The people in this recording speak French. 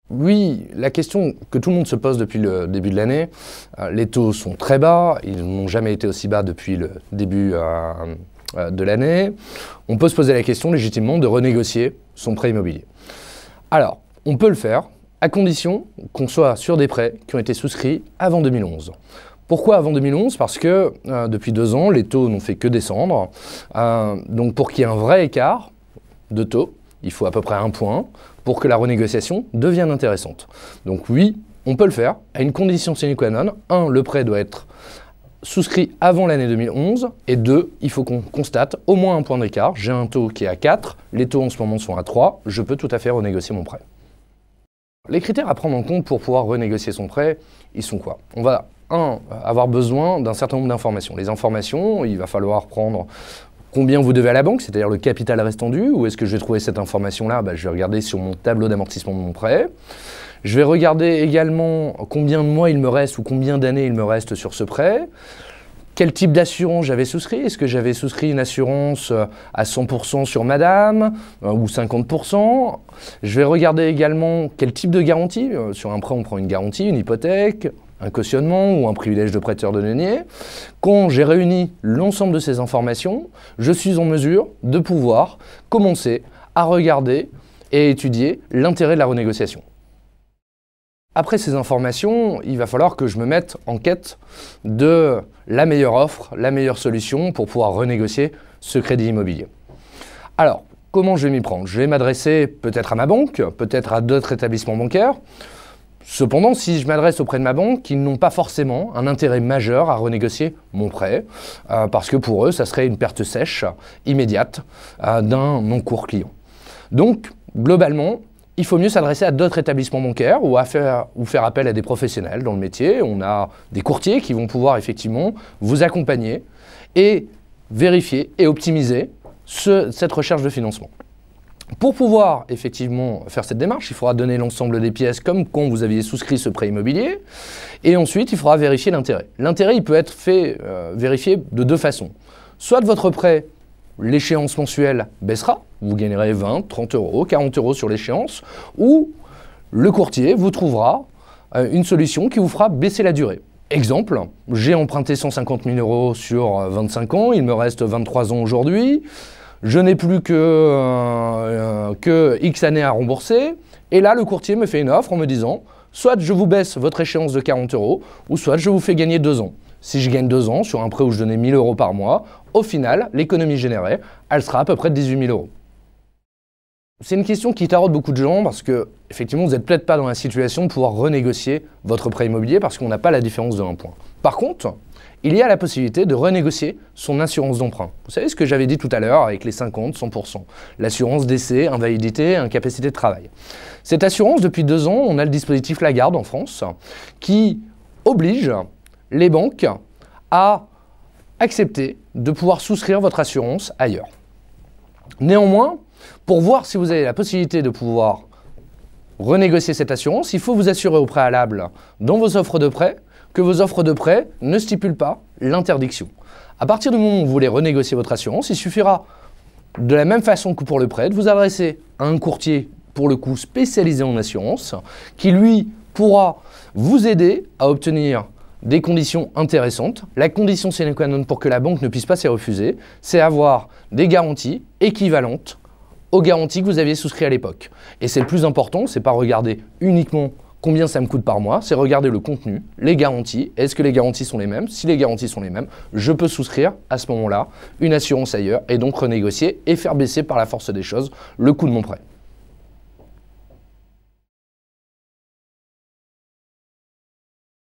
Oui, la question que tout le monde se pose depuis le début de l'année, les taux sont très bas, ils n'ont jamais été aussi bas depuis le début de l'année. On peut se poser la question légitimement de renégocier son prêt immobilier. Alors, on peut le faire à condition qu'on soit sur des prêts qui ont été souscrits avant 2011. Pourquoi avant 2011? Parce que depuis 2 ans, les taux n'ont fait que descendre. Donc pour qu'il y ait un vrai écart de taux, il faut à peu près 1 point pour que la renégociation devienne intéressante. Donc oui, on peut le faire à une condition sine qua non. 1, le prêt doit être souscrit avant l'année 2011. Et 2, il faut qu'on constate au moins 1 point d'écart. J'ai un taux qui est à 4, les taux en ce moment sont à 3, je peux tout à fait renégocier mon prêt. Les critères à prendre en compte pour pouvoir renégocier son prêt, ils sont quoi? On va avoir besoin d'un certain nombre d'informations. Les informations, il va falloir prendre combien vous devez à la banque, c'est-à-dire le capital restant dû. Où est-ce que je vais trouver cette information-là? Je vais regarder sur mon tableau d'amortissement de mon prêt. Je vais regarder également combien de mois il me reste ou combien d'années il me reste sur ce prêt. Quel type d'assurance j'avais souscrit? Est-ce que j'avais souscrit une assurance à 100% sur madame ou 50%? Je vais regarder également quel type de garantie. Sur un prêt, on prend une garantie, une hypothèque, un cautionnement ou un privilège de prêteur de denier. Quand j'ai réuni l'ensemble de ces informations, je suis en mesure de pouvoir commencer à regarder et étudier l'intérêt de la renégociation. Après ces informations, il va falloir que je me mette en quête de la meilleure offre, la meilleure solution pour pouvoir renégocier ce crédit immobilier. Alors, comment je vais m'y prendre? Je vais m'adresser peut-être à ma banque, peut-être à d'autres établissements bancaires. Cependant, si je m'adresse auprès de ma banque, ils n'ont pas forcément un intérêt majeur à renégocier mon prêt, parce que pour eux, ça serait une perte sèche, immédiate, d'un encours client. Donc, globalement, il faut mieux s'adresser à d'autres établissements bancaires ou faire appel à des professionnels dans le métier. On a des courtiers qui vont pouvoir effectivement vous accompagner et vérifier et optimiser cette recherche de financement. Pour pouvoir effectivement faire cette démarche, il faudra donner l'ensemble des pièces comme quand vous aviez souscrit ce prêt immobilier. Et ensuite, il faudra vérifier l'intérêt. L'intérêt, il peut être vérifié de 2 façons. Soit de votre prêt, l'échéance mensuelle baissera, vous gagnerez 20, 30 euros, 40 euros sur l'échéance, ou le courtier vous trouvera une solution qui vous fera baisser la durée. Exemple, j'ai emprunté 150 000 euros sur 25 ans, il me reste 23 ans aujourd'hui, je n'ai plus que X années à rembourser, et là le courtier me fait une offre en me disant soit je vous baisse votre échéance de 40 euros, ou soit je vous fais gagner 2 ans. Si je gagne 2 ans sur un prêt où je donnais 1 000 euros par mois, au final, l'économie générée, elle sera à peu près de 18 000 euros. C'est une question qui taraude beaucoup de gens parce que, effectivement, vous n'êtes peut-être pas dans la situation de pouvoir renégocier votre prêt immobilier parce qu'on n'a pas la différence de 1 point. Par contre, il y a la possibilité de renégocier son assurance d'emprunt. Vous savez ce que j'avais dit tout à l'heure avec les 50, 100%. L'assurance décès, invalidité, incapacité de travail. Cette assurance, depuis 2 ans, on a le dispositif Lagarde en France qui oblige les banques à accepter de pouvoir souscrire votre assurance ailleurs. Néanmoins, pour voir si vous avez la possibilité de pouvoir renégocier cette assurance, il faut vous assurer au préalable dans vos offres de prêt que vos offres de prêt ne stipulent pas l'interdiction. À partir du moment où vous voulez renégocier votre assurance, il suffira de la même façon que pour le prêt de vous adresser à un courtier pour le coup spécialisé en assurance qui lui pourra vous aider à obtenir des conditions intéressantes. La condition sine qua non pour que la banque ne puisse pas s'y refuser, c'est avoir des garanties équivalentes aux garanties que vous aviez souscrites à l'époque. Et c'est le plus important, c'est pas regarder uniquement combien ça me coûte par mois, c'est regarder le contenu, les garanties. Est-ce que les garanties sont les mêmes? Si les garanties sont les mêmes, je peux souscrire à ce moment-là une assurance ailleurs et donc renégocier et faire baisser par la force des choses le coût de mon prêt.